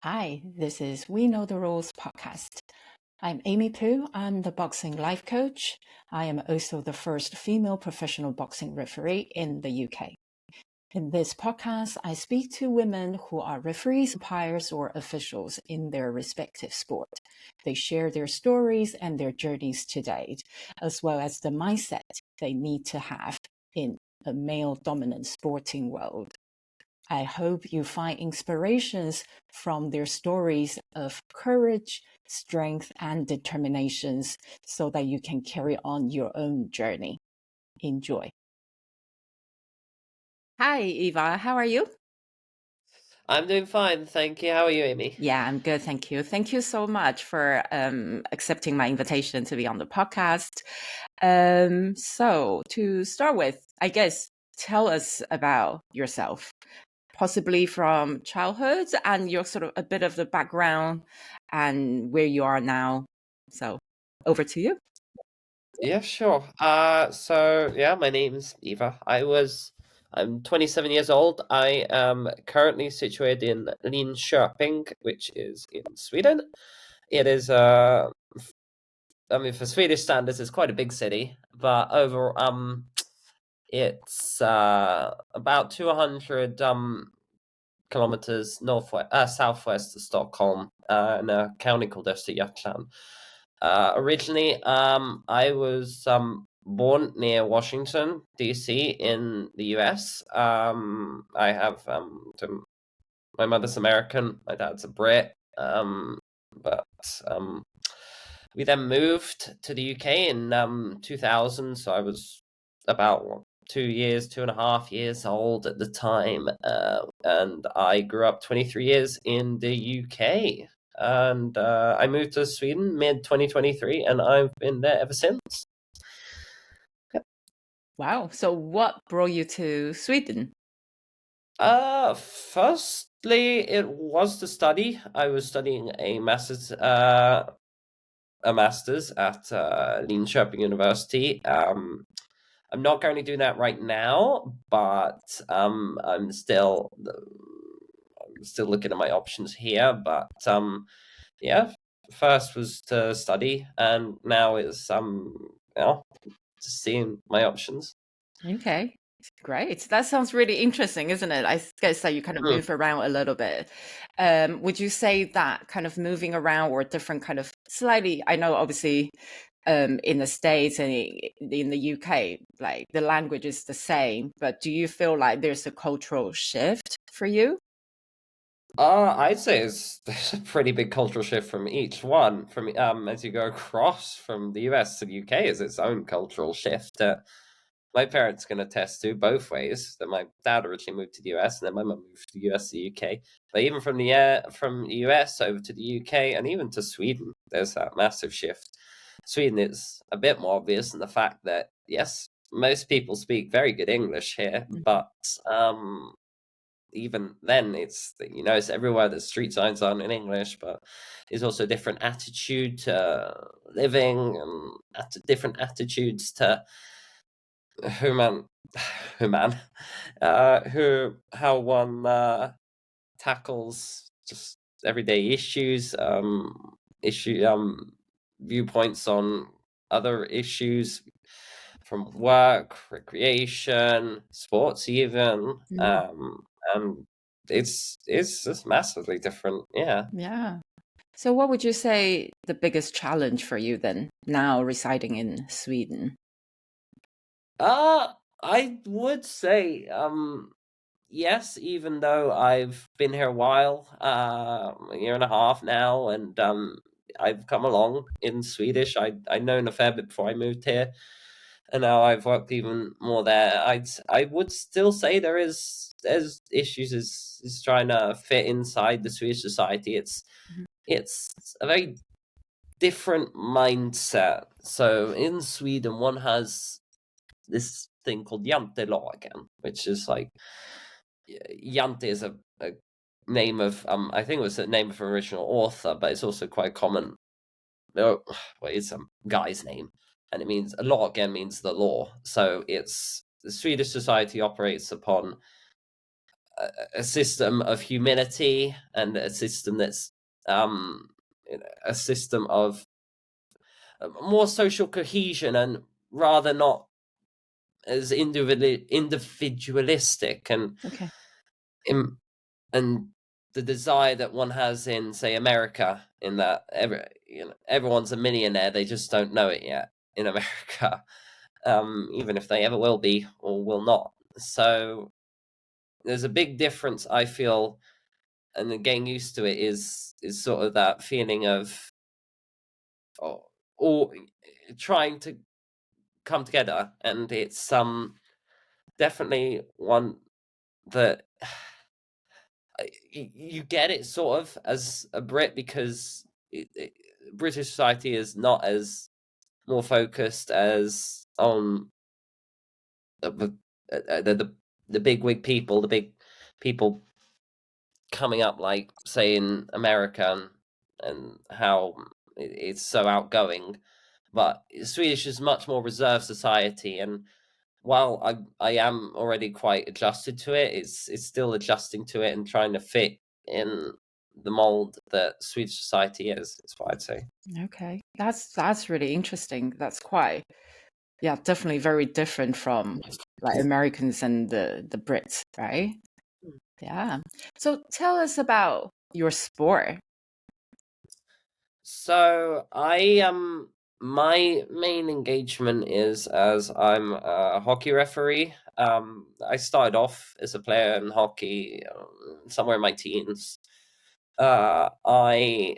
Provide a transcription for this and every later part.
Hi, this is We Know the Rules podcast. I'm Amy Poo. I'm the boxing life coach. I am also the first female professional boxing referee in the UK. In this podcast, I speak to women who are referees, umpires, or officials in their respective sport. They share their stories and their journeys to date, as well as the mindset they need to have in a male-dominant sporting world. I hope you find inspirations from their stories of courage, strength, and determinations so that you can carry on your own journey. Enjoy. Hi, Eva. How are you? I'm doing fine, thank you. How are you, Amy? Yeah, I'm good. Thank you. Thank you so much for accepting my invitation to be on the podcast. So, to start with, I guess, tell us about yourself, possibly from childhood and your sort of a bit of the background and where you are now. So over to you. Yeah, sure. My name's Eva. I'm 27 years old. I am currently situated in Linköping, which is in Sweden. It is, for Swedish standards, it's quite a big city, but it's about 200 kilometers southwest of Stockholm, in a county called SDHL. Originally, I was born near Washington, D.C. in the U.S. My mother's American, my dad's a Brit, but we then moved to the UK in 2000, so I was about 2.5 years old at the time, and I grew up 23 years in the UK. And I moved to Sweden mid 2023, and I've been there ever since. Yep. Wow. So what brought you to Sweden? Firstly, it was to study. I was studying a master's at Linköping University. I'm not currently doing that right now, but I'm still looking at my options here. But yeah, first was to study, and now it's just seeing my options. Okay. Great. That sounds really interesting, isn't it? I guess that you kind of Mm. move around a little bit. Would you say that kind of moving around or different kind of slightly, I know obviously in the States and in the UK, like the language is the same, but do you feel like there's a cultural shift for you? I'd say there's a pretty big cultural shift from each one. From as you go across from the US to the UK, is its own cultural shift. My parents can attest to both ways. That my dad originally moved to the US, and then my mum moved to the US to the UK. But even from the US over to the UK, and even to Sweden, there's that massive shift. Sweden is a bit more obvious in the fact that yes, most people speak very good English here, but even then it's everywhere the street signs aren't in English, but there's also a different attitude to living, and different attitudes to human human how one tackles just everyday issues, issue viewpoints on other issues from work, recreation, sports, even, Mm, and it's just massively different. Yeah. yeah. So what would you say the biggest challenge for you then, now residing in Sweden? I would say, yes, even though I've been here a while, a year and a half now, and I've come along in Swedish. I known a fair bit before I moved here, and now I've worked even more there. I would still say there's issues is trying to fit inside the Swedish society. It's a very different mindset. So in Sweden, one has this thing called jantelagen, which is like, Jante is a name of, I think it was the name of an original author, but it's also quite common. No, well, it's a guy's name, and it means a law again means the law. So it's the Swedish society operates upon a system of humility and a system that's a system of more social cohesion, and rather not as individualistic, and Okay. and the desire that one has in, say, America, in that everyone's a millionaire, they just don't know it yet in America, even if they ever will be or will not. So there's a big difference, I feel, and then getting used to it is sort of that feeling of or trying to come together, and it's definitely one that you get it sort of as a Brit, because British society is not as more focused as on the big wig people, the big people coming up, like say in America, and how it's so outgoing. But Swedish is much more reserved society, and while I am already quite adjusted to it, it's still adjusting to it and trying to fit in the mold that Swedish society is what I'd say. Okay. That's really interesting. That's quite, yeah, definitely very different from like Americans and the Brits, right? Yeah. So tell us about your sport. So my main engagement is as I'm a hockey referee. I started off as a player in hockey somewhere in my teens. I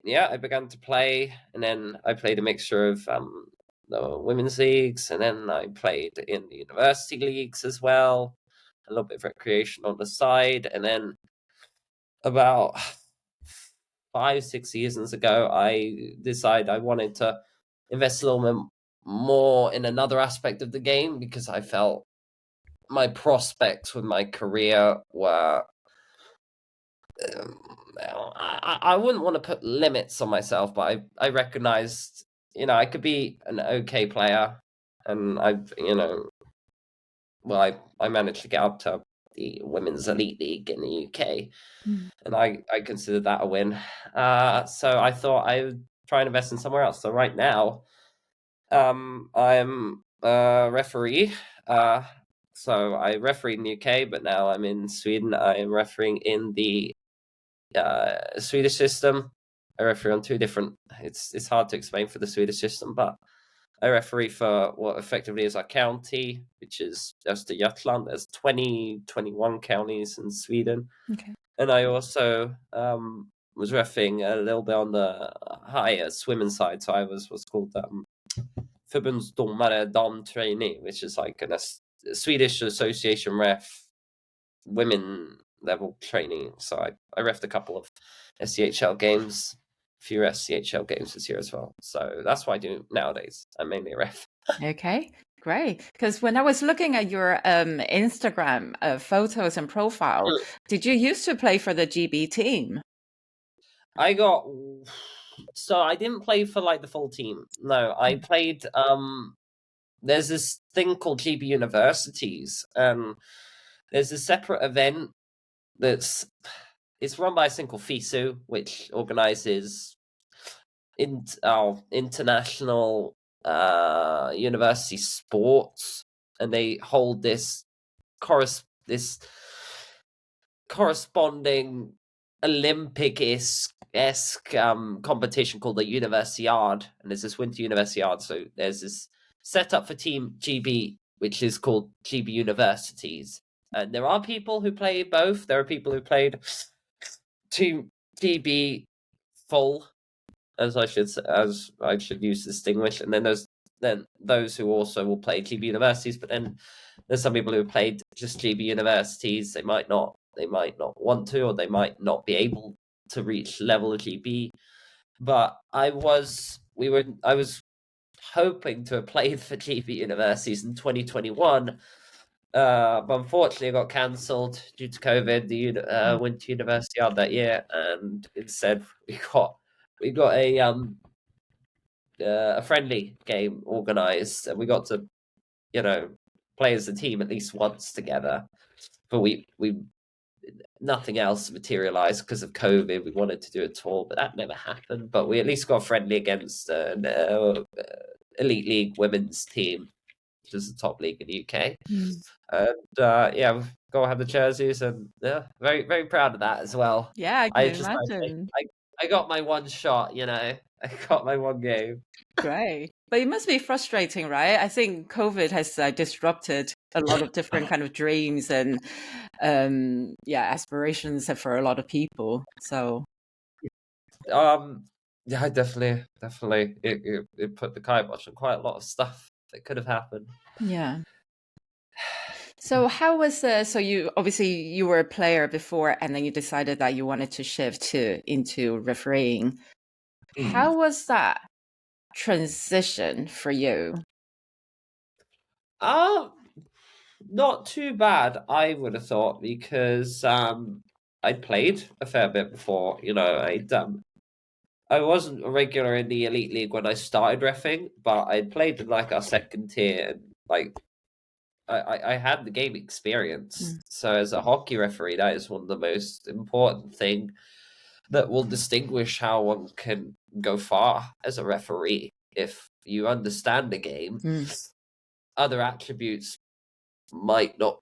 began to play, and then I played a mixture of the women's leagues, and then I played in the university leagues as well, a little bit of recreation on the side, and then about 5-6 seasons ago, I decided I wanted to invest a little bit more in another aspect of the game, because I felt my prospects with my career were. I wouldn't want to put limits on myself, but I recognized, I could be an okay player, and I managed to get up to the Women's Elite League in the UK, Mm. and I considered that a win. So I thought I would try and invest in somewhere else. So right now, I'm a referee. So I referee in the UK, but now I'm in Sweden. I am refereeing in the Swedish system. I referee on two different. It's hard to explain for the Swedish system, but I referee for what effectively is our county, which is Östergötland. There's 21 counties in Sweden. Okay. And I also was refereeing a little bit on the higher swimming side. So I was what's called Förbundsdomare damtrainee, which is like a Swedish association ref women level training. So I refed a couple of SDHL games, a few SDHL games this year as well. So that's what I do nowadays. I'm mainly a ref. Okay. Great. Because when I was looking at your Instagram photos and profile, did you used to play for the GB team? So I didn't play for like the full team. No, I played there's this thing called GB Universities. There's a separate event it's run by a thing called FISU, which organizes international university sports, and they hold this corresponding Olympic-esque competition called the Universiade, and there's this Winter Universiade. So there's this setup for Team GB, which is called GB Universities, and there are people who play both. There are people who played Team GB full, as I should use distinguish, and then there's those who also will play GB Universities, but then there's some people who have played just GB Universities. They might not want to, or they might not be able to reach level of GB. But I was hoping to have played for GB Universities in 2021, but unfortunately it got cancelled due to COVID, the Winter University out that year, and instead we got a friendly game organized, and we got to play as a team at least once together. but we nothing else materialized because of COVID. We wanted to do a tour, but that never happened. But we at least got friendly against an elite league women's team, which is the top league in the UK. And yeah, we've got to have the jerseys, and yeah, very very proud of that as well. Yeah, I can imagine. I got my one shot, I got my one game. Great. But it must be frustrating, right? I think COVID has disrupted a lot of different kind of dreams and aspirations for a lot of people. So yeah, definitely it put the kibosh on quite a lot of stuff that could have happened. yeah. So how was so you obviously you were a player before and then you decided that you wanted to shift into refereeing. How was that transition for you? Not too bad, I would have thought, because I'd played a fair bit before. I wasn't a regular in the elite league when I started reffing, but I'd played in like our second tier, and like I had the game experience. So as a hockey referee, that is one of the most important thing that will distinguish how one can go far as a referee. If you understand the game, other attributes might not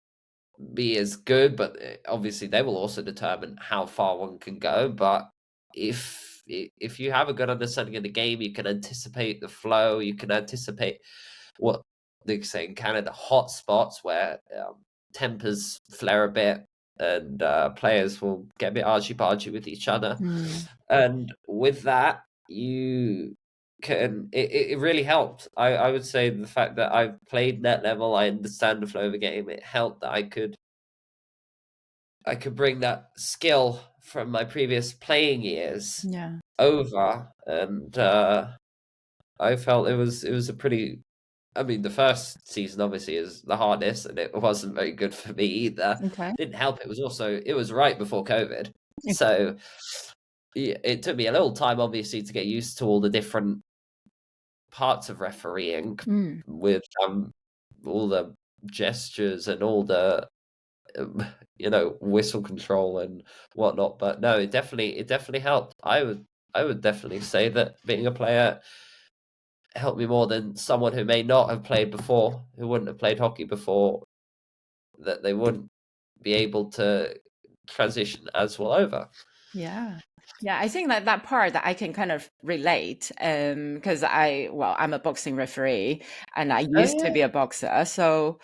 be as good, but obviously they will also determine how far one can go. But if you have a good understanding of the game, you can anticipate the flow, you can anticipate what they say in Canada, hot spots where tempers flare a bit, and players will get a bit argy-bargy with each other. And with that, you can it really helped. I would say the fact that I've played net level, I understand the flow of the game, it helped that I could bring that skill from my previous playing years over, and I felt it was a pretty. I mean, the first season obviously is the hardest, and it wasn't very good for me either. Okay. Didn't help. It was right before COVID, so it took me a little time, obviously, to get used to all the different parts of refereeing with all the gestures and all the whistle control and whatnot. But no, it definitely helped. I would definitely say that being a player helped me more than someone who may not have played before, who wouldn't have played hockey before, that they wouldn't be able to transition as well over. Yeah. Yeah, I think that part that I can kind of relate, because I'm a boxing referee and I used to be a boxer, so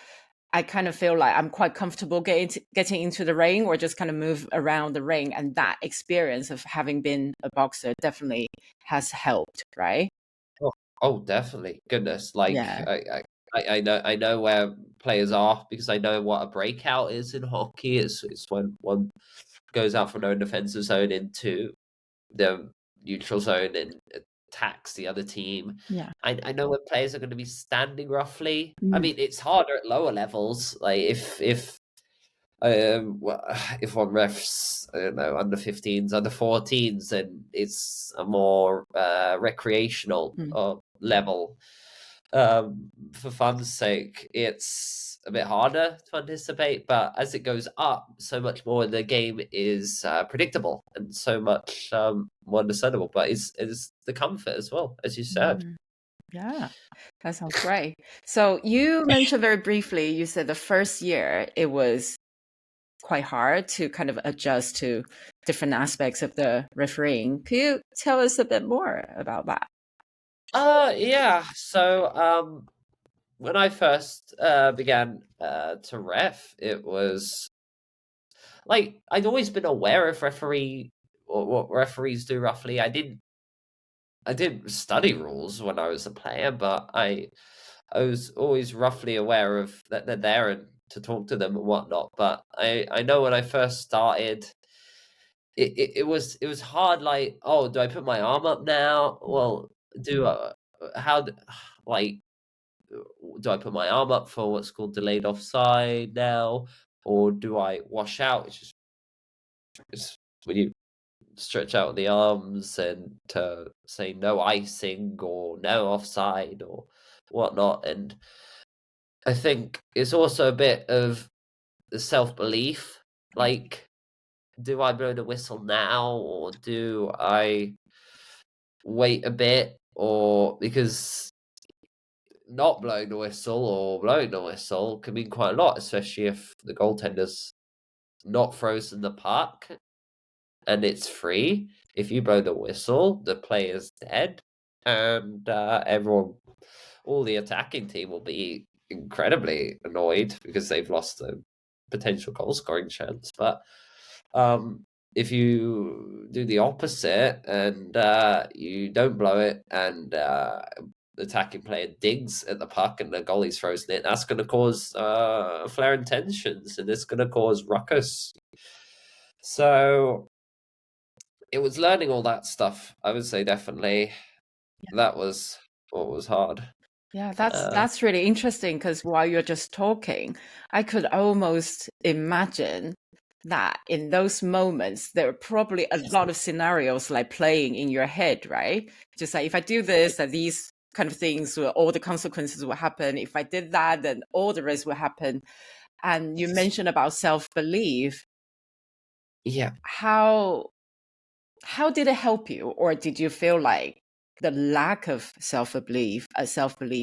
I kind of feel like I'm quite comfortable getting into the ring or just kind of move around the ring, and that experience of having been a boxer definitely has helped, right? Oh, definitely. Goodness, like Yeah. I know where players are, because I know what a breakout is in hockey. It's when one goes out from their own defensive zone into the neutral zone and attacks the other team. Yeah. I know when players are going to be standing roughly. I mean, it's harder at lower levels. Like if one refs, I don't know, under 15s, under 14s, then it's a more recreational level. For fun's sake, it's a bit harder to anticipate, but as it goes up, so much more the game is predictable and so much more understandable. But it's the comfort as well, as you said. Yeah, that sounds great. So you mentioned very briefly, you said the first year it was quite hard to kind of adjust to different aspects of the refereeing. Could you tell us a bit more about that? Yeah. So when I first began to ref, it was like I'd always been aware of referee or what referees do roughly. I didn't study rules when I was a player, but I was always roughly aware of that they're there and to talk to them and whatnot. But I know when I first started, it was hard. Like, oh, do I put my arm up now? Well, like, do I put my arm up for what's called delayed offside now, or do I wash out, which is when you stretch out the arms and to say no icing or no offside or whatnot. And I think it's also a bit of the self-belief. Like, do I blow the whistle now, or do I wait a bit? Or because not blowing the whistle or blowing the whistle can mean quite a lot, especially if the goaltender's not frozen the puck and it's free. If you blow the whistle, the player's dead, and all the attacking team will be incredibly annoyed because they've lost a potential goal scoring chance. But if you do the opposite and you don't blow it, and the attacking player digs at the puck and the goalie's frozen it, that's going to cause flaring tensions, and it's going to cause ruckus. So it was learning all that stuff. I would say definitely that was what was hard. Yeah, that's really interesting because while you're just talking, I could almost imagine that in those moments there are probably a lot of scenarios like playing in your head, right? Just like if I do this, that these kind of things, all the consequences will happen. If I did that, then all the rest will happen. And you mentioned about self-belief. Yeah. How did it help you, or did you feel like the lack of self-belief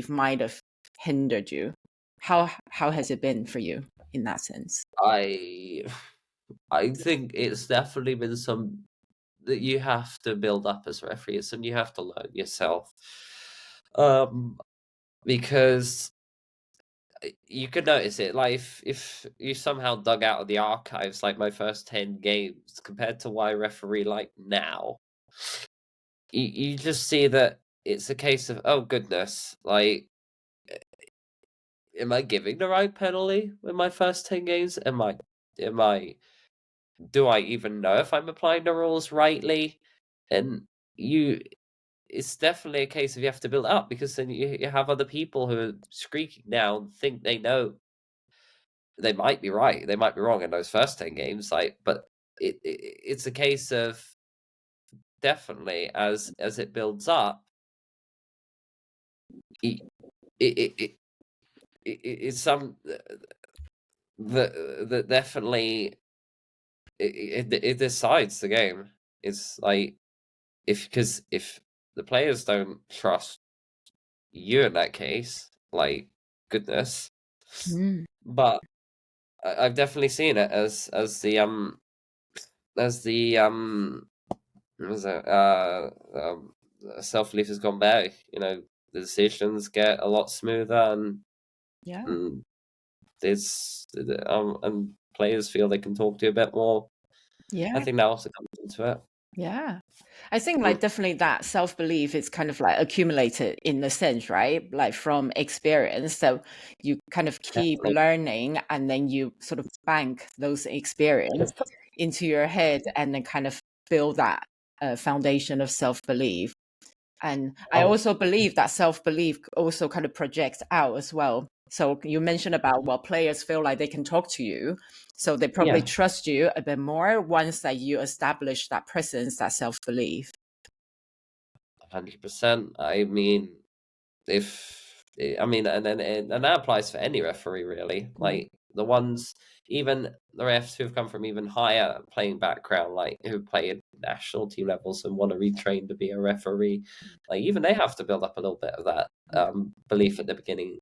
might have hindered you? How has it been for you in that sense? I think it's definitely been some that you have to build up as a referee. It's something you have to learn yourself. Because you could notice it, like if you somehow dug out of the archives like my first 10 games compared to what I referee like now, you just see that it's a case of, oh goodness, like, am I giving the right penalty in my first 10 games? Am I do I even know if I'm applying the rules rightly? And you it's definitely a case of you have to build it up, because then you have other people who are squeaking down, think they know. They might be right, they might be wrong in those first 10 games, like, but it's a case of definitely as it builds up, it it it it it's some that definitely it decides the game. It's like, because if the players don't trust you in that case, like, goodness. Mm. But I've definitely seen it as the what was it self belief has gone back. The decisions get a lot smoother, Yeah, and and players feel they can talk to you a bit more. I yeah, think that also comes into it. yeah. I think like Mm, definitely that self-belief is kind of like accumulated in a sense, right? Like from experience. So you kind of keep definitely. learning and then you sort of bank those experience into your head and then kind of build that foundation of self-belief. And I Oh, also believe that self-belief also kind of projects out as well. So you mentioned about, well, players feel like they can talk to you. So they probably yeah, trust you a bit more once that you establish that presence, that self-belief. 100%. I mean, and that applies for any referee really. Mm. Like, the ones, even the refs who've come from even higher playing background, like who play at national team levels and want to retrain to be a referee, like, even they have to build up a little bit of that belief at the beginning.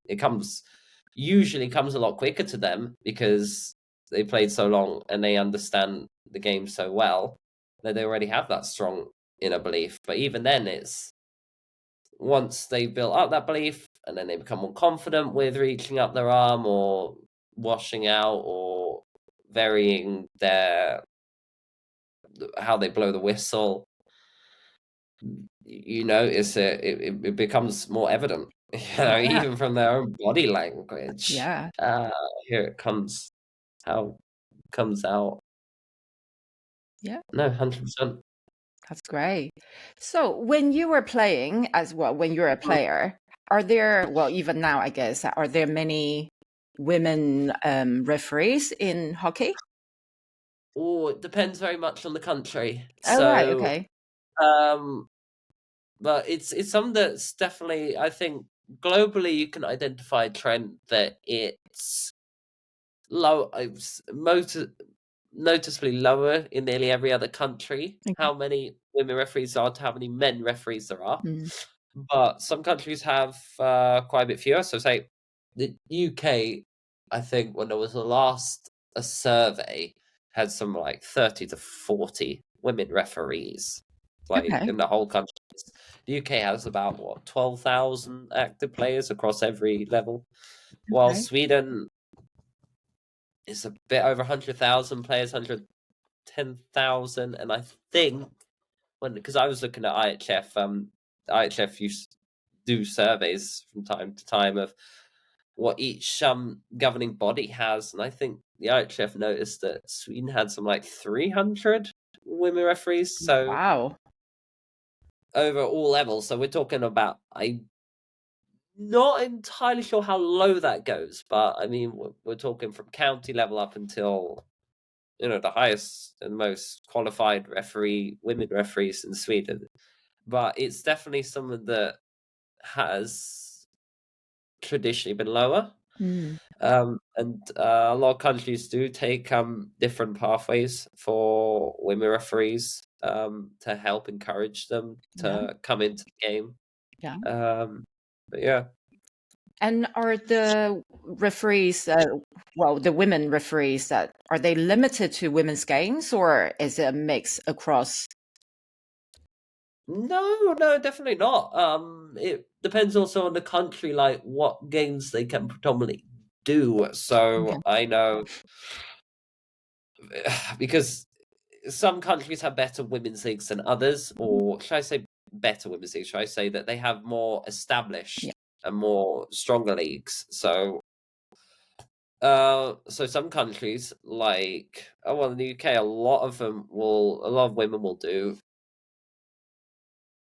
Usually comes a lot quicker to them because they played so long and they understand the game so well that they already have that strong inner belief. But even then, it's once they've built up that belief and then they become more confident with reaching up their arm or washing out or varying how they blow the whistle, it becomes more evident. Yeah, Even from their own body language. yeah, Here it comes, how it comes out. yeah. No, 100%. That's great. So when you were playing as well, when you're a player, are there, well, even now, I guess, are there many women referees in hockey? Oh, it depends very much on the country. Oh, right. So, Okay. um, but it's something that's definitely, I think, globally you can identify a trend that low. Noticeably lower in nearly every other country. Okay. How many women referees are to how many men referees there are, Mm. but some countries have quite a bit fewer. So, say the UK, I think when there was the last a survey, had some like 30 to 40 women referees, like Okay. in the whole country. The UK has about what 12,000 active players across every level, while Okay. Sweden is a bit over 100,000 players, 110,000, and I think because I was looking at IHF, IHF used do surveys from time to time of what each governing body has, and I think the IHF noticed that Sweden had some like 300 women referees, so Wow. over all levels. So we're talking about I'm not entirely sure how low that goes, but I mean we're talking from county level up until the highest and most qualified women referees in Sweden. But it's definitely something that has traditionally been lower. Mm. And a lot of countries do take different pathways for women referees to help encourage them Yeah. to come into the game. Yeah. But yeah. And are the referees, the women referees, that are they limited to women's games, or is it a mix across? No, no, definitely not. It depends also on the country, like what games they can predominantly do. Okay. So I know because some countries have better women's leagues than others, or should I say better women's leagues? Should I say that they have more Yeah. established and more stronger leagues? So some countries like in the UK, a lot of women will do.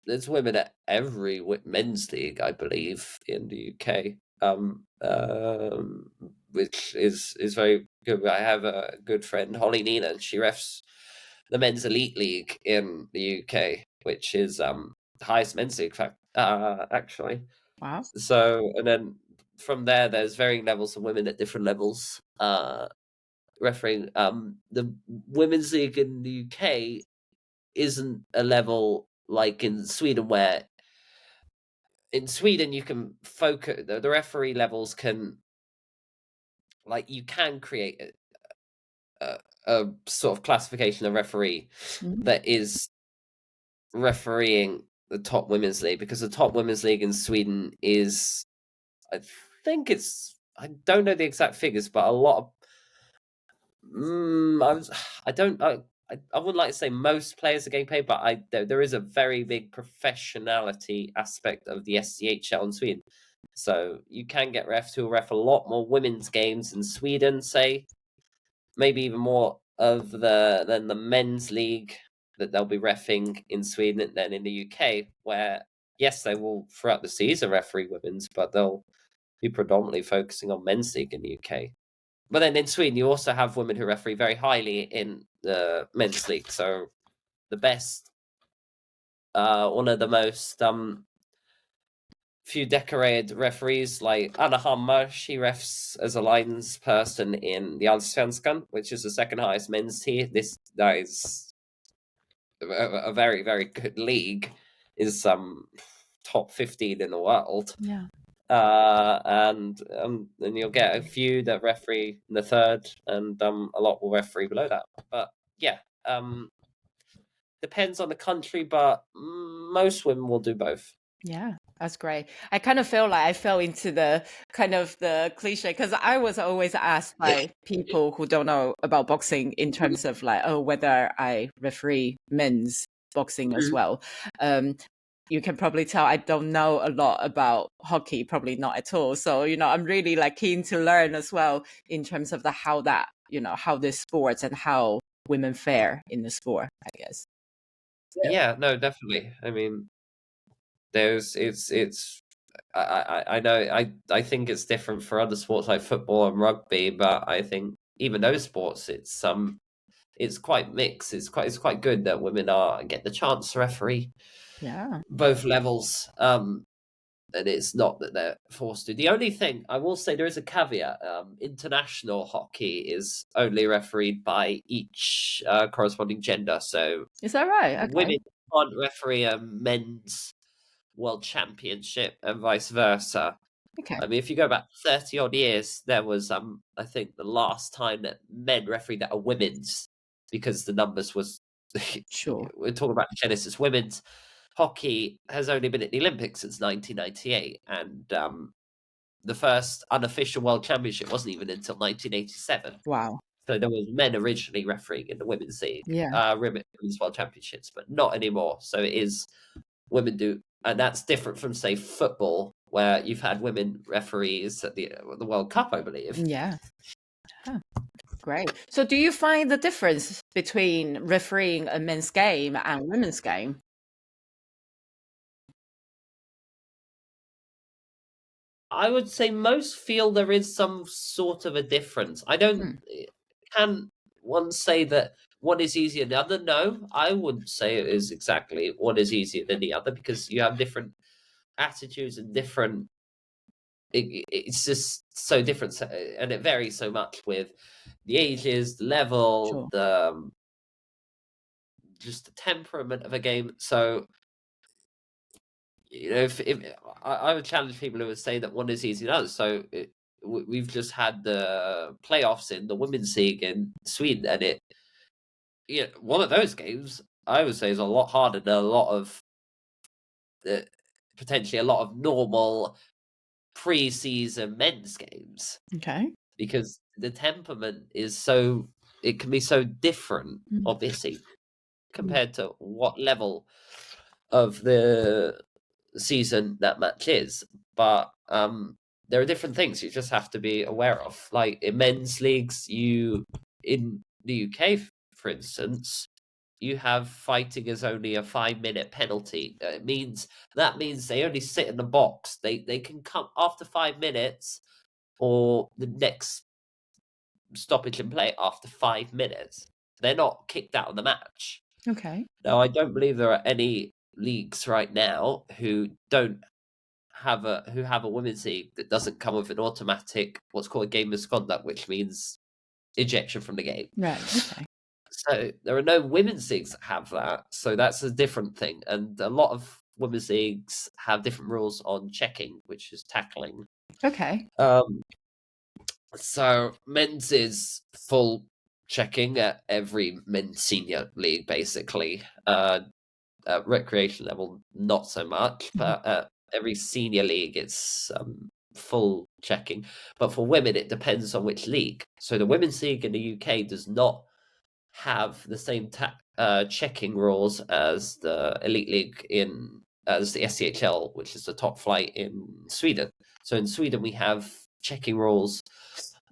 There's women at every men's league, I believe, in the UK. Which is very good. I have a good friend, Holly Nina, and she refs the men's elite league in the UK, which is the highest men's league, actually. Wow. So, and then from there, there's varying levels of women at different levels. Refereeing the women's league in the UK isn't a level like in Sweden, where in Sweden you can focus the referee levels can you can create a sort of classification of referee Mhm. that is refereeing the top women's league, because the top women's league in Sweden is, I think I don't know the exact figures, but a lot of I was I don't I wouldn't like to say most players are getting paid, but there is a very big professionality aspect of the SDHL in Sweden. So you can get refs who ref a lot more women's games in Sweden, say, maybe even more than the men's league that they'll be reffing in Sweden than in the UK, where yes, they will throughout the season referee women's, but they'll be predominantly focusing on men's league in the UK. But then in Sweden, you also have women who referee very highly in the men's league. So the best, one of the most few decorated referees, like Anna Hammar, she refs as a lines person in the Allsvenskan, which is the second highest men's tier. That is a very, very good league. Is top 15 in the world. Yeah. And you'll get a few that referee in the third, and a lot will referee below that. But yeah, depends on the country, but most women will do both. Yeah, that's great. I kind of feel like I fell into the kind of the cliche, because I was always asked by people who don't know about boxing in terms of like, oh, whether I referee men's boxing as Mhm. well. Um, you can probably tell I don't know a lot about hockey, probably not at all. So, I'm really like keen to learn as well in terms of how this sports and how women fare in the sport, I guess. Yeah, no, definitely. I mean, there's it's I know I think it's different for other sports like football and rugby, but I think even those sports, it's quite mixed. It's quite good that women are get the chance to referee Yeah. both levels. and it's not that they're forced to. The only thing I will say, there is a caveat. International hockey is only refereed by each corresponding gender. So Is that right? Okay. women can't referee a men's world championship and vice versa. Okay. I mean, if you go back 30 odd years, there was, I think, the last time that men refereed at a women's, because the numbers was, Sure. we're talking about Genesis. Women's hockey has only been at the Olympics since 1998, and the first unofficial world championship wasn't even until 1987. Wow. So there was men originally refereeing in the women's league, Yeah. women's world championships, but not anymore. So it is women do, and that's different from, say, football, where you've had women referees at the World Cup, I believe. Yeah. Huh. Great. So do you find the difference between refereeing a men's game and women's game? I would say most feel there is some sort of a difference. I don't. Can one say that one is easier than the other? No, I wouldn't say it is exactly one is easier than the other, because you have different attitudes and different. It's just so different, and it varies so much with the ages, the level, Sure. the just the temperament of a game. So, if I would challenge people who would say that one is easier than the other. So we've just had the playoffs in the women's league in Sweden, and one of those games I would say is a lot harder than a lot of potentially a lot of normal pre-season men's games, Okay. because the temperament is so, it can be so different, obviously, compared to what level of the season that match is. But there are different things you just have to be aware of. Like in men's leagues, in the UK, for instance, you have fighting as only a 5-minute penalty. That means they only sit in the box. They can come after 5 minutes, or the next stoppage in play after 5 minutes. They're not kicked out of the match. Okay. Now, I don't believe there are any leagues right now who have a women's league that doesn't come with an automatic, what's called a game misconduct, which means ejection from the game. Right. Okay. So there are no women's leagues that have that. So that's a different thing. And a lot of women's leagues have different rules on checking, which is tackling. Okay. So men's is full checking at every men's senior league, basically. At recreation level, not so much, but at every senior league, it's full checking. But for women, it depends on which league. So the women's league in the UK does not have the same checking rules as the elite league as the SDHL, which is the top flight in Sweden. So in Sweden, we have checking rules.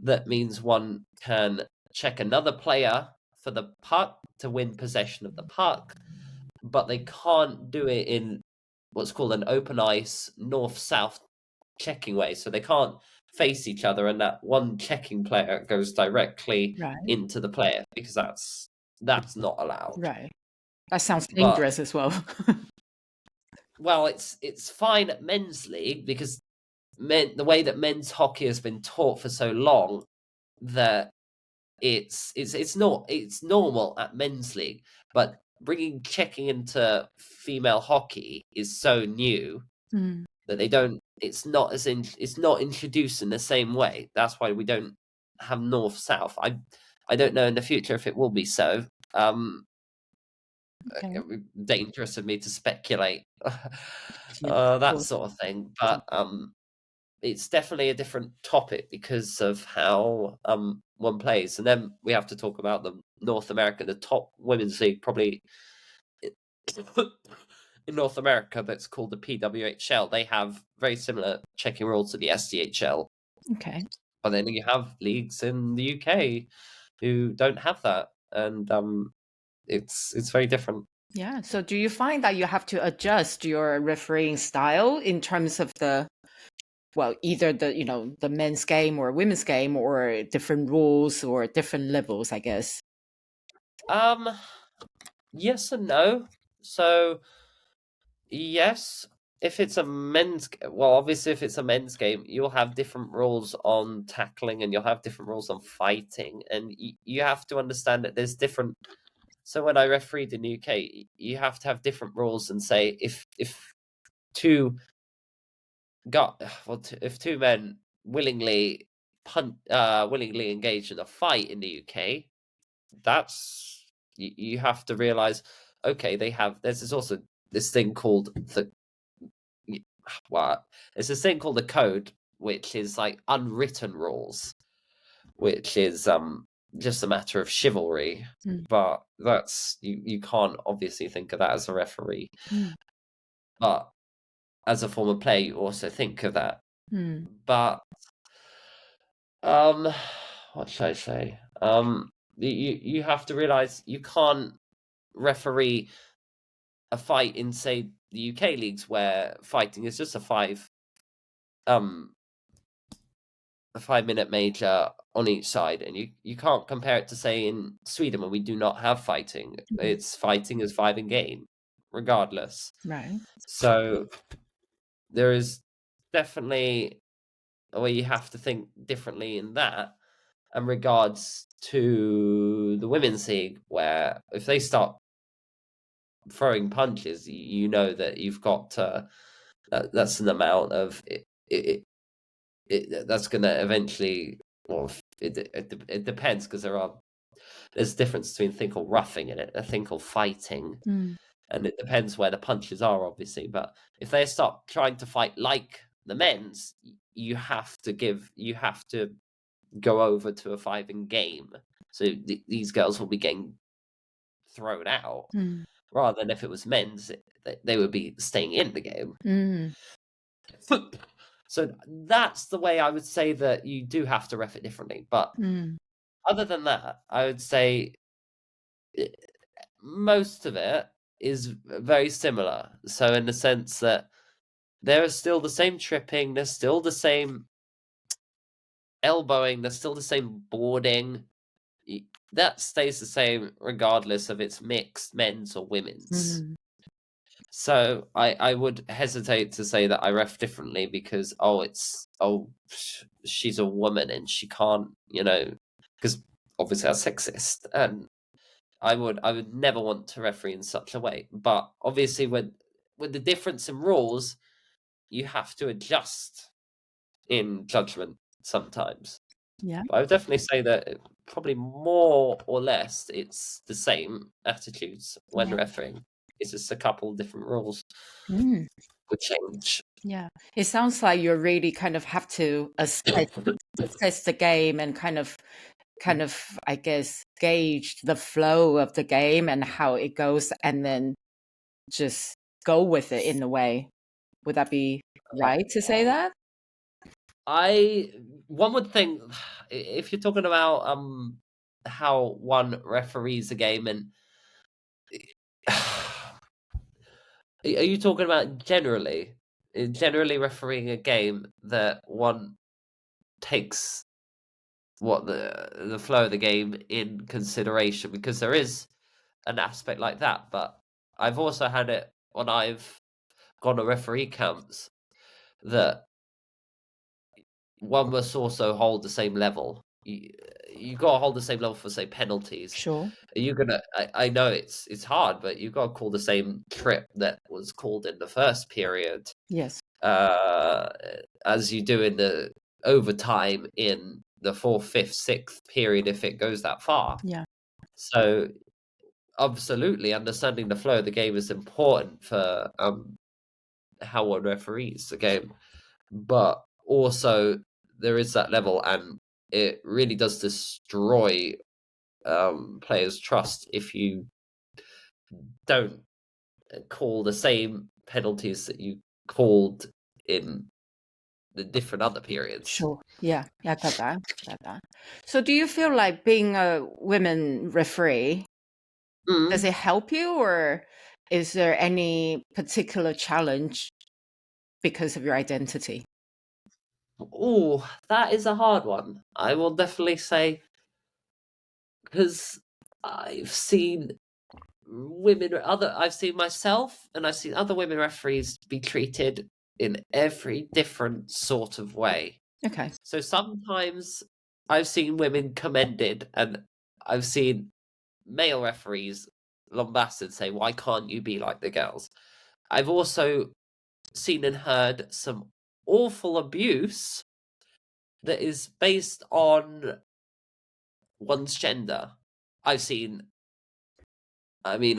That means one can check another player for the puck to win possession of the puck, but they can't do it in what's called an open ice north-south checking way. So they can't face each other, and that one checking player goes directly Right. into the player, because that's not allowed. Right. That sounds But dangerous as well. well, it's fine at men's league, because the way that men's hockey has been taught for so long, that it's normal at men's league. But bringing checking into female hockey is so new that it's not introduced in the same way. That's why we don't have north south. I don't know in the future if it will be so. Okay. It would be dangerous of me to speculate. Yeah, of That course. sort of thing. But it's definitely a different topic because of how one plays. And then we have to talk about the North America, the top women's league, probably in North America, that's called the PWHL. They have very similar checking rules to the SDHL. Okay. But then you have leagues in the UK who don't have that, and it's very different. Yeah. So do you find that you have to adjust your refereeing style in terms of either the men's game or women's game, or different rules or different levels, I guess? Yes and no. So yes, if it's obviously if it's a men's game, you'll have different rules on tackling and you'll have different rules on fighting, and you have to understand that there's different. So when I refereed in the UK, you have to have different rules and say if two if two men willingly willingly engage in a fight in the UK, that's you have to realize, okay, there's also this thing called there's this thing called the code, which is like unwritten rules, which is just a matter of chivalry. But that's you can't obviously think of that as a referee. But as a former player, you also think of that. But what should I say? You have to realize you can't referee a fight in, say, the UK leagues where fighting is just a 5-minute major on each side, and you can't compare it to, say, in Sweden where we do not have fighting. It's fighting is 5 in game, regardless. Right. So there is definitely a way you have to think differently in that. In regards to the women's league, where if they start throwing punches, you know that you've got that's an amount of that's going to eventually. Well, it depends, because there's a difference between a thing called roughing and a thing called fighting, and it depends where the punches are, obviously. But if they start trying to fight like the men's, you have to go over to a 5 in game. So these girls will be getting thrown out, rather than if it was men's, they would be staying in the game. So that's the way I would say that you do have to ref it differently. But other than that, I would say most of it is very similar. So in the sense that there is still the same tripping, there's still the same elbowing, there's still the same boarding. That stays the same regardless of it's mixed men's or women's. So I would hesitate to say that I ref differently because she's a woman and she can't, because obviously that's sexist, and I would never want to referee in such a way. But obviously with the difference in rules, you have to adjust in judgment sometimes. Yeah. But I would definitely say that probably more or less it's the same attitudes when refereeing. It's just a couple of different rules would change. Yeah. It sounds like you really kind of have to assess the game and kind of, I guess, gauge the flow of the game and how it goes, and then just go with it in a way. Would that be right to say that? One would think, if you're talking about how one referees a game, and are you talking about generally refereeing a game, that one takes what the flow of the game in consideration? Because there is an aspect like that, but I've also had it when I've gone to referee camps that one must also hold the same level. You got to hold the same level for, say, penalties. Sure. You're gonna. I know it's hard, but you've got to call the same trip that was called in the first period. Yes. As you do in the overtime in the 4th, 5th, 6th period, if it goes that far. Yeah. So absolutely, understanding the flow of the game is important for how one referees the game, but also there is that level, and it really does destroy players' trust if you don't call the same penalties that you called in the different other periods. Sure. Yeah. I got that. So do you feel like being a women referee, does it help you, or is there any particular challenge because of your identity? Oh, that is a hard one. I will definitely say, because I've seen I've seen myself and I've seen other women referees be treated in every different sort of way. Okay. So sometimes I've seen women commended, and I've seen male referees lambasted, say, "Why can't you be like the girls?" I've also seen and heard some awful abuse that is based on one's gender. I've seen. I mean,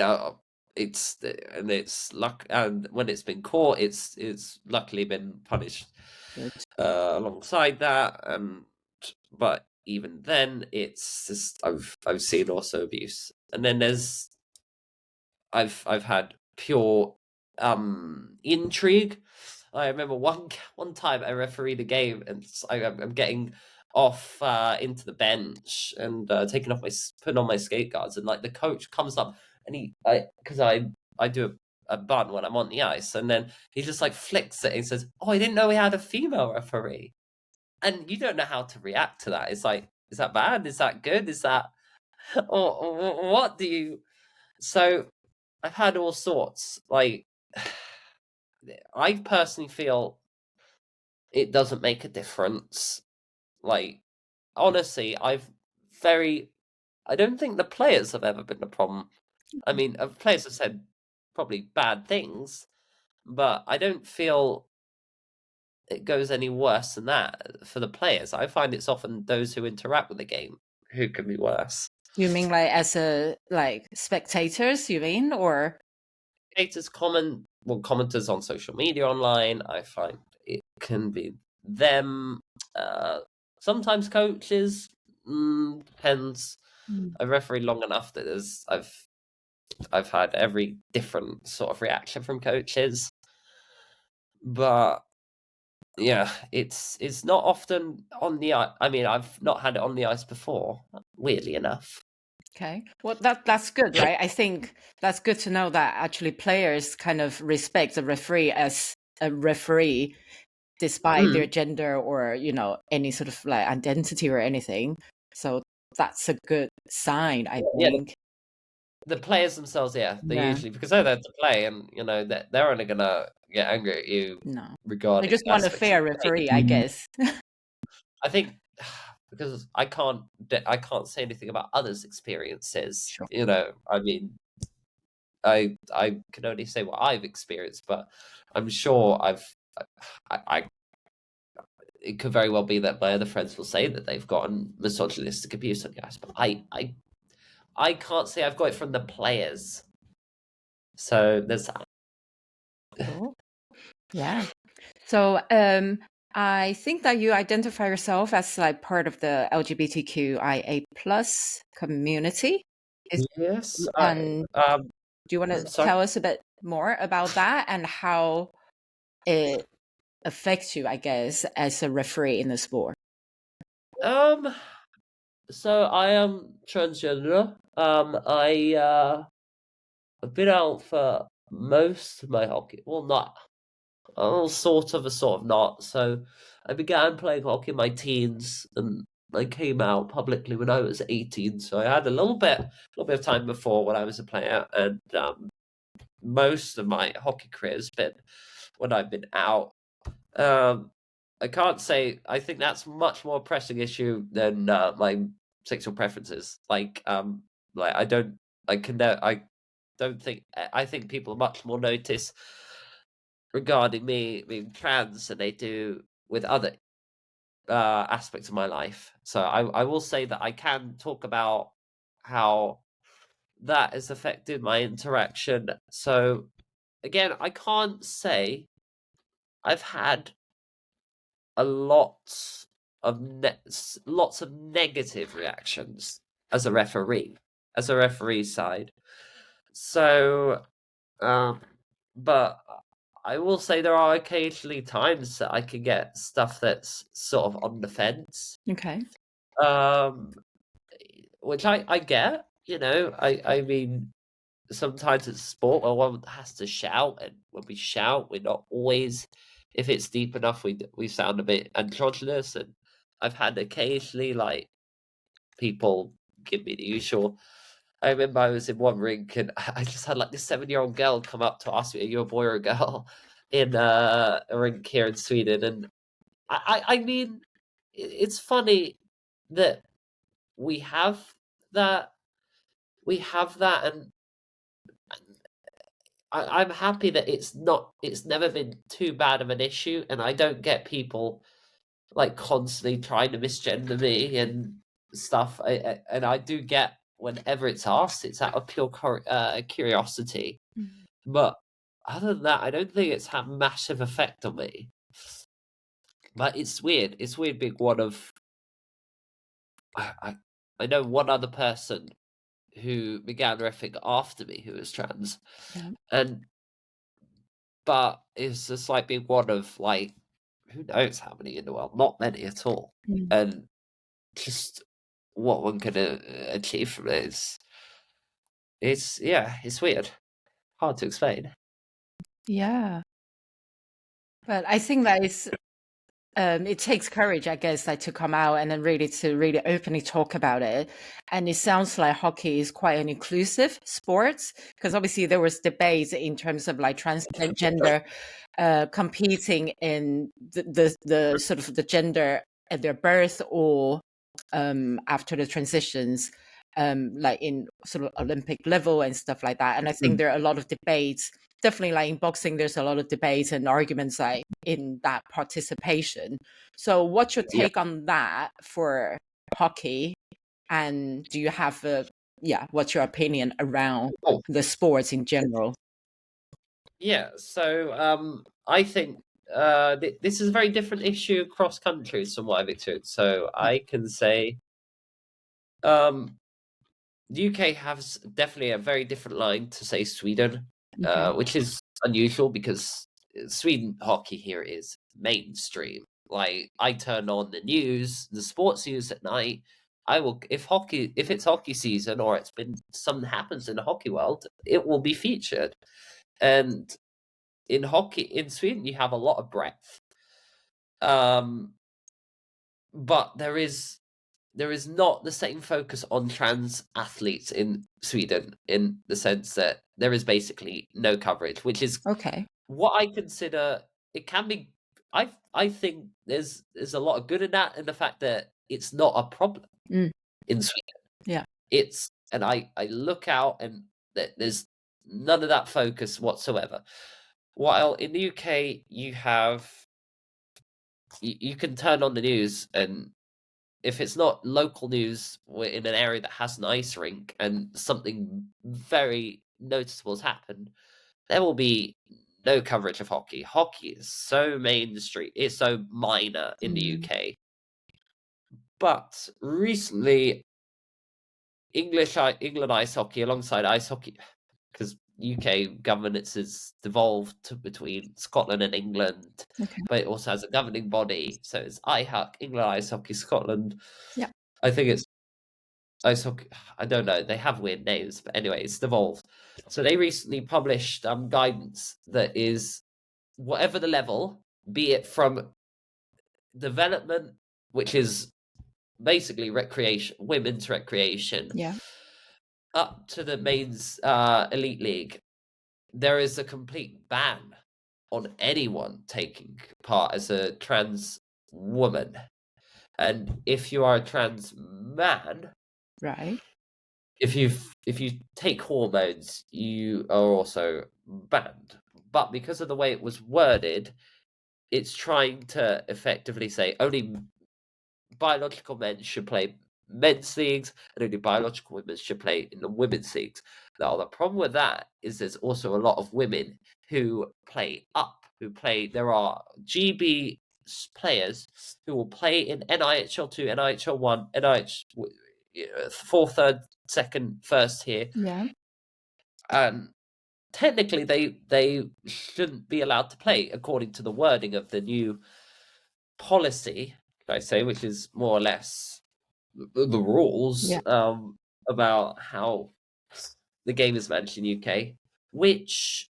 it's luck, and when it's been caught, it's luckily been punished Good. alongside that. But even then, it's just I've seen also abuse, and then I've had pure intrigue. I remember one time I refereed a game, and I'm getting off into the bench and taking off putting on my skate guards, and like the coach comes up and because I do a bun when I'm on the ice, and then he just like flicks it and he says, "Oh, I didn't know we had a female referee," and you don't know how to react to that. It's like, is that bad? Is that good? Is that or what do you? So I've had all sorts. Like, I personally feel it doesn't make a difference. Like, honestly, I don't think the players have ever been the problem. I mean, players have said probably bad things, but I don't feel it goes any worse than that for the players. I find it's often those who interact with the game who can be worse. You mean like as a like spectators, you mean, or Commenters on social media online, I find it can be them. Sometimes coaches, depends. I've refereed long enough that I've had every different sort of reaction from coaches, but yeah, it's not often on the ice. I mean, I've not had it on the ice before, weirdly enough. okay. Well, that's good, right? I think that's good to know that actually players kind of respect the referee as a referee despite their gender or, any sort of like identity or anything. So that's a good sign, I Yeah, think. the players themselves, they Yeah. usually, because they're there to play, and they're only gonna get angry at you No. They regarding just want a aspects of fair the referee, I game. guess. I think because I can't say anything about others' experiences. Sure. I mean, I can only say what I've experienced, but I'm sure I it could very well be that my other friends will say that they've gotten misogynistic abuse on the ice, but I can't say I've got it from the players. So there's that. Cool. Yeah. So I think that you identify yourself as like part of the LGBTQIA plus community. Yes, And do you want to sorry. tell us a bit more about that and how it affects you, I guess, as a referee in the sport? So I am transgender. I've been out for most of my hockey. Well, not. Oh, sort of, a sort of not. So I began playing hockey in my teens, and I came out publicly when I was 18. So I had a little bit of time before when I was a player, and most of my hockey career has been when I've been out. I can't say. I think that's much more pressing issue than my sexual preferences. Like I don't. I can. I don't think. I think people much more notice regarding me being trans than they do with other aspects of my life. So I will say that I can talk about how that has affected my interaction. So again, I can't say I've had a lots of negative reactions as a referee side. So, but I will say there are occasionally times that I can get stuff that's sort of on the fence, Okay. which I get. I mean, sometimes it's sport where one has to shout, and when we shout, we're not always. If it's deep enough, we sound a bit androgynous, and I've had occasionally like people give me the usual. I remember I was in one rink and I just had like this 7-year-old girl come up to ask me, "Are you a boy or a girl?" in a rink here in Sweden, and I mean, it's funny that we have that we have that, and I'm happy that it's never been too bad of an issue, and I don't get people like constantly trying to misgender me and stuff. And I do get whenever it's asked, it's out of pure curiosity. Mm. But other than that, I don't think it's had massive effect on me. But it's weird. It's weird being one of I know one other person who began riffing after me who was trans, Yeah. and but it's just like being one of like who knows how many in the world, not many at all, Mm. and just what one can achieve from it is it's weird, hard to explain. Yeah. But I think that is it takes courage, I guess, like to come out and then really openly talk about it. And it sounds like hockey is quite an inclusive sport because obviously there was debates in terms of like transgender competing in the sort of the gender at their birth or after the transitions, like in sort of Olympic level and stuff like that. And I think there are a lot of debates. Definitely, like in boxing, there's a lot of debates and arguments like in that participation. So, what's your Yeah. take on that for hockey? And do you have what's your opinion around Oh, the sports in general? yeah. So I think this is a very different issue across countries from what I've experienced. So Yeah. I can say um, the UK has definitely a very different line to say Sweden, Okay. which is unusual because Sweden hockey here is mainstream. Like I turn on the news, the sports news at night. I will if it's hockey season or it's been something happens in the hockey world, it will be featured. And in hockey in Sweden, you have a lot of breadth. Um, but there is not the same focus on trans athletes in Sweden in the sense that there is basically no coverage, which is Okay. what I consider it can be. I think there's a lot of good in that, and the fact that it's not a problem Mm. in Sweden. Yeah. It's and I look out and there's none of that focus whatsoever. While in the UK you can turn on the news and if it's not local news, we're in an area that has an ice rink and something very noticeable has happened, there will be no coverage of hockey. Hockey is so mainstream, it's so minor in the Mm. UK. But recently, England ice hockey alongside ice hockey, because UK governance has devolved between Scotland and England, Okay. but it also has a governing body. So it's IHOC, England Ice Hockey Scotland. Yeah. I think it's ice hockey. I don't know. They have weird names, but anyway, it's devolved. So they recently published guidance that is whatever the level, be it from development, which is basically recreation, women's recreation, Yeah. up to the mains elite league, there is a complete ban on anyone taking part as a trans woman. And if you are a trans man, Right. if you take hormones, you are also banned. But because of the way it was worded, it's trying to effectively say only biological men should play men's leagues and only biological women should play in the women's leagues. Now, the problem with that is there's also a lot of women who play up, there are GB players who will play in NIHL 2, NIHL 1, NIHL 4, third, second, first here. Yeah. And technically they shouldn't be allowed to play according to the wording of the new policy, I say, which is more or less the rules Yeah. about how the game is managed in UK, which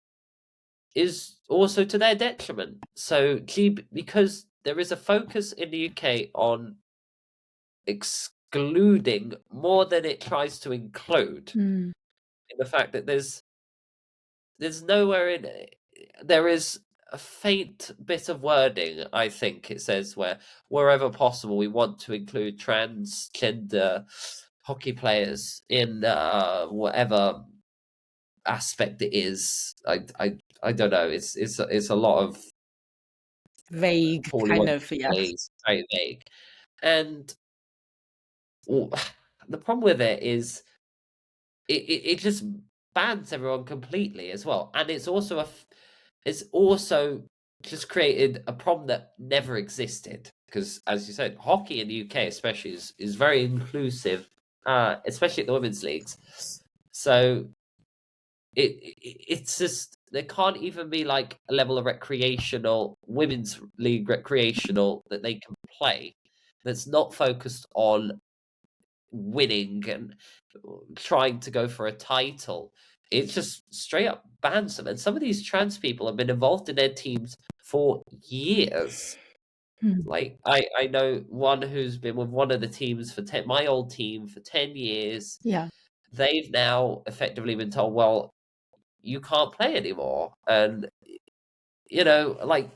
is also to their detriment. So because there is a focus in the UK on excluding more than it tries to include. Mm. In the fact that there's nowhere in it. There is a faint bit of wording, I think it says, where wherever possible we want to include transgender hockey players in whatever aspect it is. I don't know. It's a lot of Vague, poorly kind worded of, yes. ways, very vague. And the problem with it is it just bans everyone completely as well, and it's also just created a problem that never existed because, as you said, hockey in the UK especially is very inclusive, especially at the women's leagues. So it's just there can't even be like a level of recreational women's league recreational that they can play that's not focused on winning and trying to go for a title. It's just straight up bans them. And some of these trans people have been involved in their teams for years. Mm. Like I know one who's been with one of the teams for my old team for 10 years. Yeah. They've now effectively been told, well, you can't play anymore. And like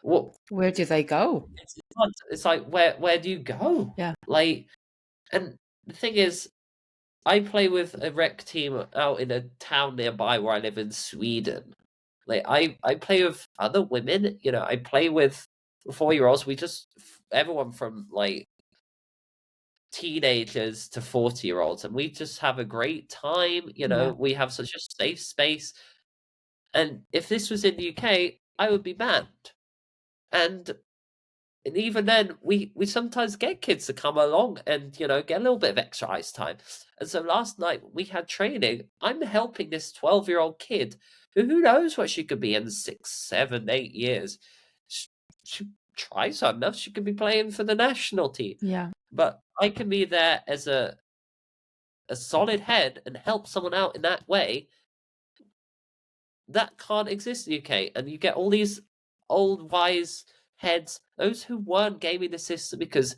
what Where do they go? it's like where do you go? Yeah. Like, and the thing is, I play with a rec team out in a town nearby where I live in Sweden. Like I play with other women, I play with 4-year-olds. Everyone from like teenagers to 40-year-olds, and we just have a great time. Yeah. We have such a safe space. And if this was in the UK, I would be banned. And even then, we sometimes get kids to come along and get a little bit of extra ice time. And so last night we had training. I'm helping this 12-year-old kid who knows what she could be in 6, 7, 8 years. She tries hard enough. She could be playing for the national team. Yeah. But I can be there as a solid head and help someone out in that way. That can't exist in the UK, and you get all these old wise heads, those who weren't gaming the system, because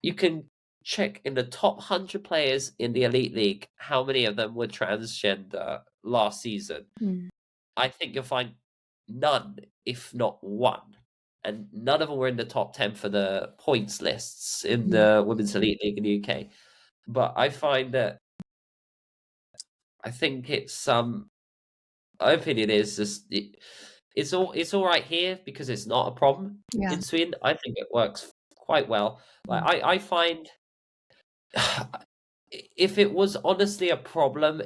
you can check in the top 100 players in the Elite League how many of them were transgender last season. Mm. I think you'll find none, if not one. And none of them were in the top 10 for the points lists in the Women's Elite League in the UK. But I find that I think it's my opinion is just it's all right here because it's not a problem Yeah. in Sweden. I think it works quite well. Like I find if it was honestly a problem,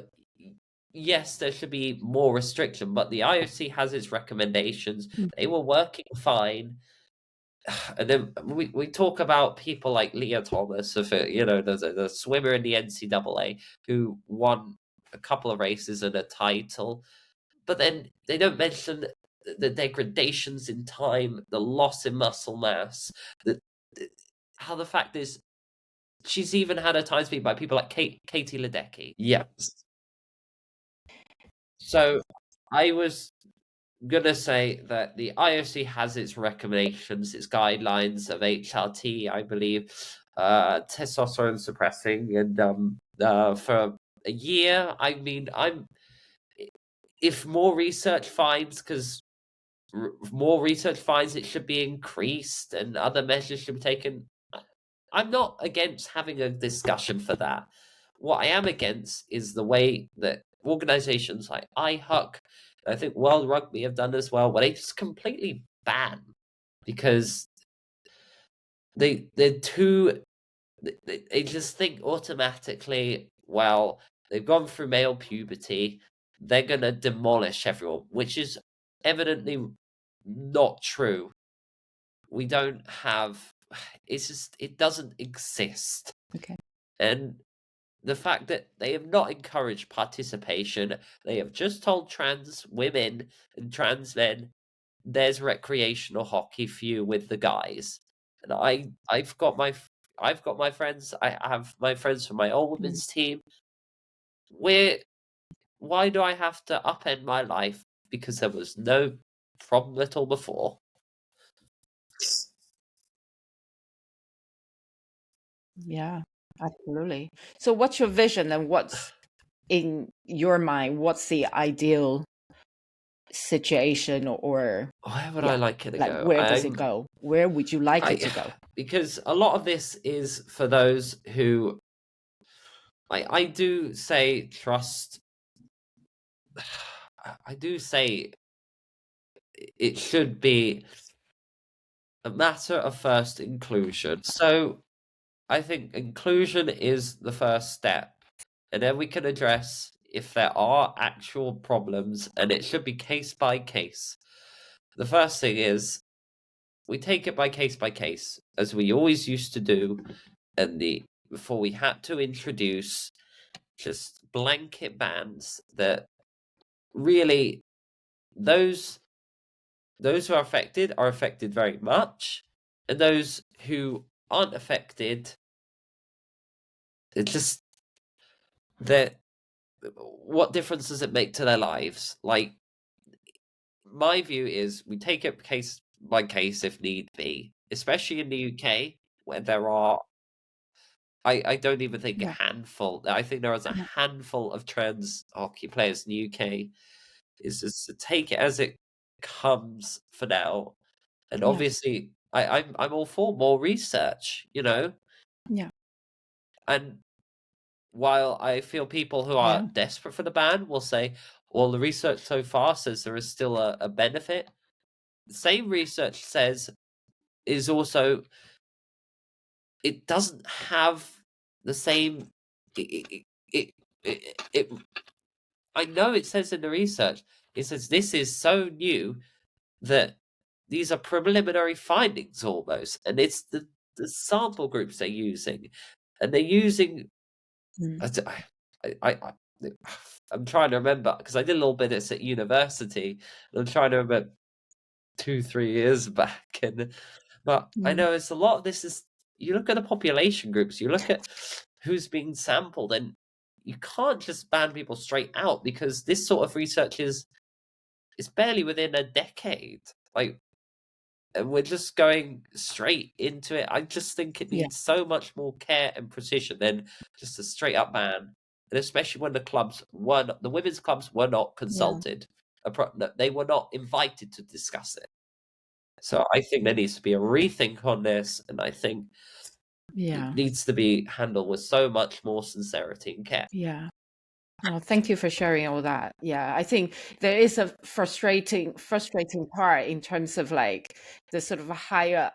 yes, there should be more restriction. But the IOC has its recommendations. They were working fine. And then we talk about people like Leah Thomas, there's a swimmer in the NCAA who won a couple of races and a title. But then they don't mention the degradations in time, the loss in muscle mass, how the fact is she's even had her times beat by people like Katie Ledecky. Yes. So I was gonna say that the IOC has its recommendations, its guidelines of HRT, I believe, testosterone suppressing, and for a year. I mean, if more research finds, because more research finds it should be increased and other measures should be taken, I'm not against having a discussion for that. What I am against is the way that organizations like IHUC, I think World Rugby have done as well, where they just completely ban because they're too. They just think automatically, well, they've gone through male puberty, they're gonna demolish everyone, which is evidently not true. We don't have. It's just it doesn't exist. Okay. And the fact that they have not encouraged participation, they have just told trans women and trans men, there's recreational hockey for you with the guys. And I've got my friends. I have my friends from my old women's team. Why do I have to upend my life because there was no problem at all before? Yeah. Absolutely. So what's your vision, and what's in your mind, what's the ideal situation, or Where would I yeah, like it to like go? where does it go? Where would you like it to go? Because a lot of this is for those who I do say trust. I do say it should be a matter of first inclusion. So I think inclusion is the first step, and then we can address if there are actual problems, and it should be case by case. The first thing is we take it by case, as we always used to do, and before we had to introduce just blanket bans that really those who are affected very much, and those who aren't affected, it just that what difference does it make to their lives? Like, my view is we take it case by case if need be, especially in the UK where there are I don't even think a Yeah, handful. I think there is a yeah, handful of trans hockey players in the UK. Is just to take it as it comes for now. And yeah, obviously, I'm all for more research, you know. yeah, And while I feel people who are yeah. desperate for the ban will say, well, the research so far says there is still a benefit. The same research says is also it doesn't have the same. It I know it says in the research, it says this is so new that these are preliminary findings almost, and it's the sample groups they're using, and they're using. Mm. I'm trying to remember because I did a little bit at university. And I'm trying to remember 2-3 years back, but I Mm. know it's a lot. Of this is you look at the population groups, you look at who's being sampled, and you can't just ban people straight out because this sort of research is it's barely within a decade. Like, and we're just going straight into it. I just think it Yeah, needs so much more care and precision than just a straight up ban. And especially when the women's clubs were not yeah, consulted. No, they were not invited to discuss it. So I think there needs to be a rethink on this, and I think it yeah, needs to be handled with so much more sincerity and care. yeah. Well, thank you for sharing all that. Yeah, I think there is a frustrating part in terms of like the sort of the higher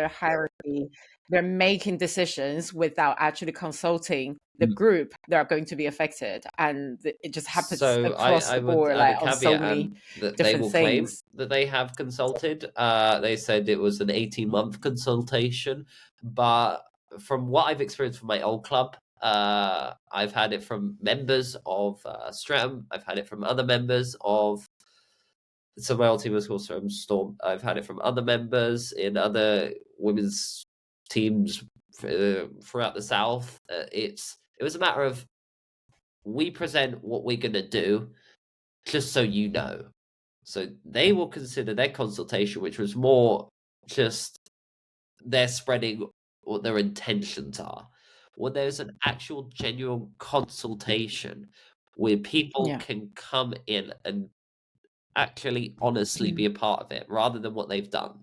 hierarchy. They're making decisions without actually consulting the Mm. group that are going to be affected, and it just happens So across I the would board, add a like on so caveat, many and that they different will claim things. that they have consulted. They said it was an 18-month consultation, but from what I've experienced from my old club, I've had it from members of Streatham. I've had it from other members of so my old team was called Storm. I've had it from other members in other women's teams throughout the south. It was a matter of we present what we're gonna do, just so you know. So they will consider their consultation, which was more just they're spreading what their intentions are. When there's an actual genuine consultation where people Yeah, can come in and actually honestly mm, be a part of it rather than what they've done.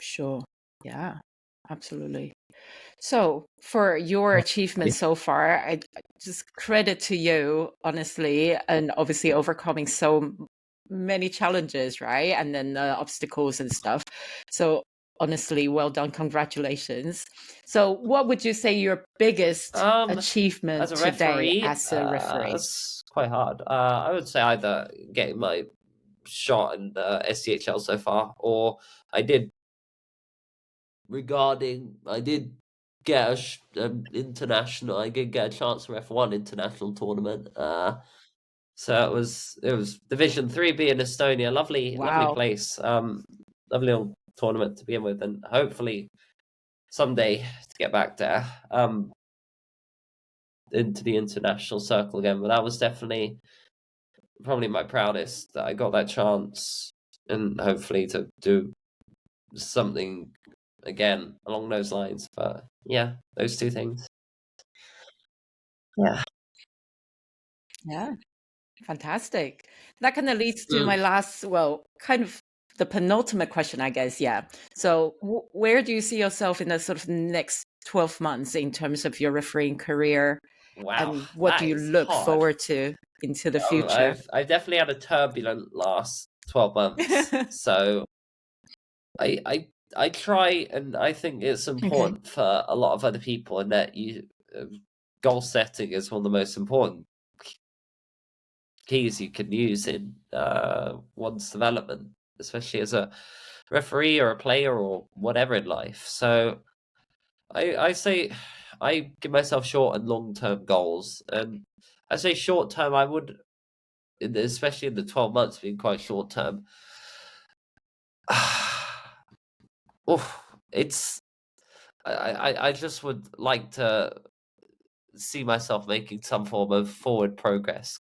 sure. Yeah, absolutely. So, for your achievements so far, I just credit to you, honestly, and obviously overcoming many challenges, right? And then obstacles and stuff. So, honestly, well done. Congratulations. So, what would you say your biggest As achievement a today referee, as a referee? it's quite hard. I would say either getting my shot in the SDHL so far, or I did I did get international. I did get a chance to ref one international tournament. So it was Division 3B in Estonia. Lovely Wow. place. Lovely little tournament to begin with, and hopefully someday to get back there. Into the international circle again. But that was definitely probably my proudest that I got that chance, and hopefully to do something again along those lines. But yeah, those two things. Yeah. Yeah, fantastic. That kind of leads to my Mm. last, well, kind of the penultimate question, I guess. Yeah. So, where do you see yourself in the sort of next 12 months in terms of your refereeing career? Wow, And what do that you is look hard. forward to into the future? I've definitely had a turbulent last 12 months. So I try, and I think it's Okay. important for a lot of other people, and that goal setting is one of the most important keys you can use in one's development, especially as a referee or a player or whatever in life. So I say I give myself short and long term goals, and I say short term. I would, especially in the 12 months being quite short term. Oof, it's I just would like to see myself making some form of forward progress.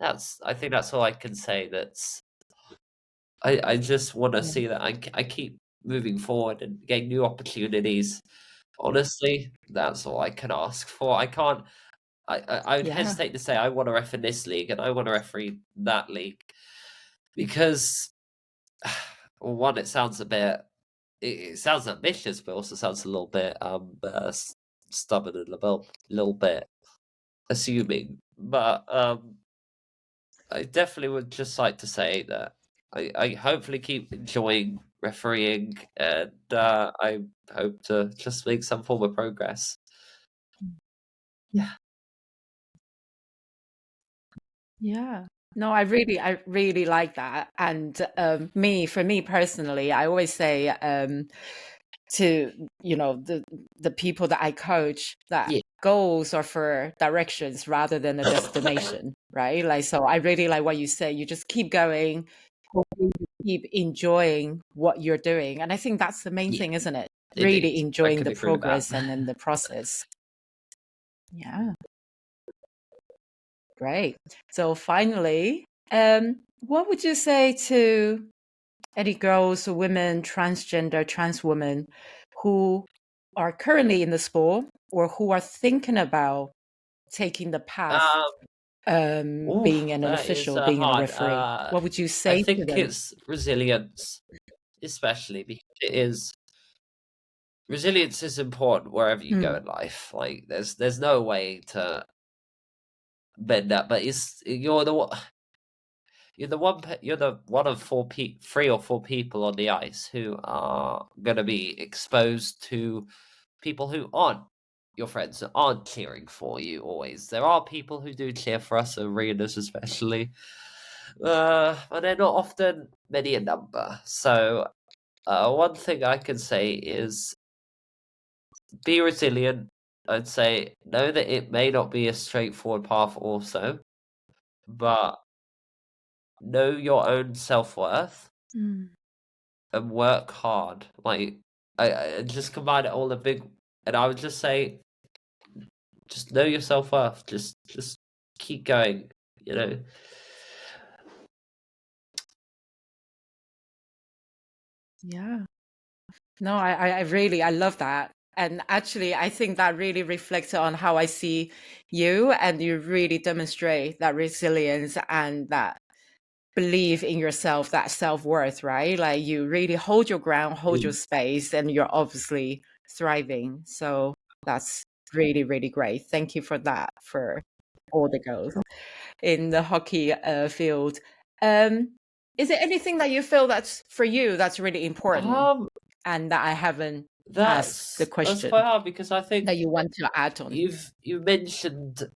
I think that's all I can say. I just want to Yeah. see that I keep moving forward and getting new opportunities. Honestly, that's all I can ask for. I can't. I would Yeah. hesitate to say I want to ref in this league and I want to referee that league because, well, one, it sounds a bit. It sounds ambitious, but also sounds a little bit stubborn and little bit assuming. But I definitely would just like to say that I hopefully keep enjoying refereeing, and I hope to just make some form of progress. Yeah. Yeah. No, I really like that. And for me personally, I always say to the people that I coach that Yeah. goals are for directions rather than a destination, right? Like, so I really like what you say. You just keep going, hopefully you keep enjoying what you're doing, and I think that's the main Yeah, thing, isn't it? indeed. Really I enjoying can the agree with that. progress and then the process. Yeah. Great. So finally, what would you say to any girls or women, transgender, trans women who are currently in the sport or who are thinking about taking the path Um, being an that is official, being a hard. referee? What would you I say to think them? it's resilience, especially because it is resilience is important wherever you go Mm, in life. Like, there's no way to bend that, but you're the one of three or four people on the ice who are gonna be exposed to people who aren't your friends, who aren't cheering for you always. There are people who do cheer for us, arenas especially, but they're not often many in number. So, one thing I can say is be resilient. I'd say know that it may not be a straightforward path also, but know your own self-worth mm, and work hard. Like I just combine it all and I would just say, just know your self worth. Just keep going. You know. yeah. No, I really, I love that. And actually, I think that really reflects on how I see you, and you really demonstrate that resilience and that believe in yourself, that self-worth, right? Like you really hold your ground, hold your Mm. space, and you're obviously thriving. So that's really, really great. Thank you for that, for all the girls in the hockey field. Um, is there anything that you feel that's for you that's really important Um, and that I haven't asked the that's question quite hard because I think that you want to add on? you've mentioned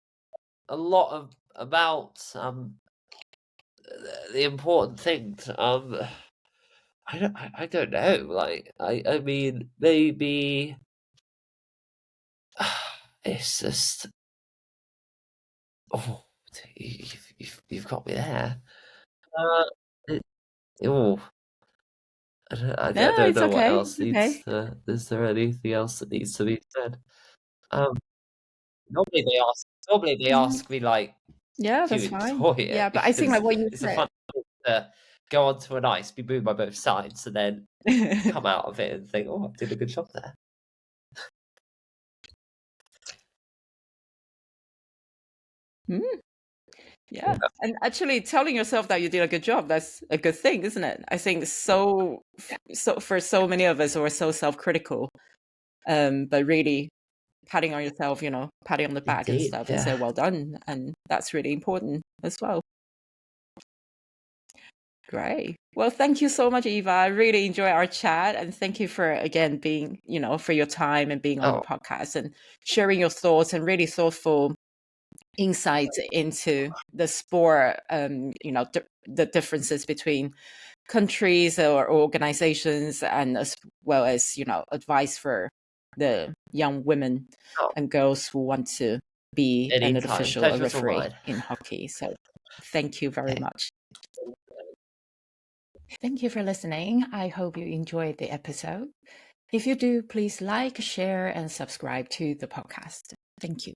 a lot about the important things. I don't know. Like I mean maybe it's just oh you've got me there. Uh, it, oh I No, don't it's know what okay. else It's needs okay. to. Is there anything else that needs to be said? Um, normally they Mhm. ask me like, Yeah, "Do you that's fine. enjoy Yeah, it?" but I think like Because what you it's a said. fun thing to go onto an ice, be booed by both sides, and then come out of it and think, "Oh, I did a good job there." Yeah. And actually telling yourself that you did a good job, that's a good thing, isn't it? I think so for so many of us who are so self-critical, but really patting on yourself, patting on the back and Indeed, stuff and say, well done. And that's really important as well. Great. Well, thank you so much, Eva. I really enjoy our chat. And thank you for, again, being, for your time and being on the podcast and sharing your thoughts and really thoughtful insights into the sport, the differences between countries or organizations, and as well as, advice for the young women and girls who want to be an official referee in hockey. So thank you very much. Thank you for listening. I hope you enjoyed the episode. If you do, please like, share, and subscribe to the podcast. Thank you.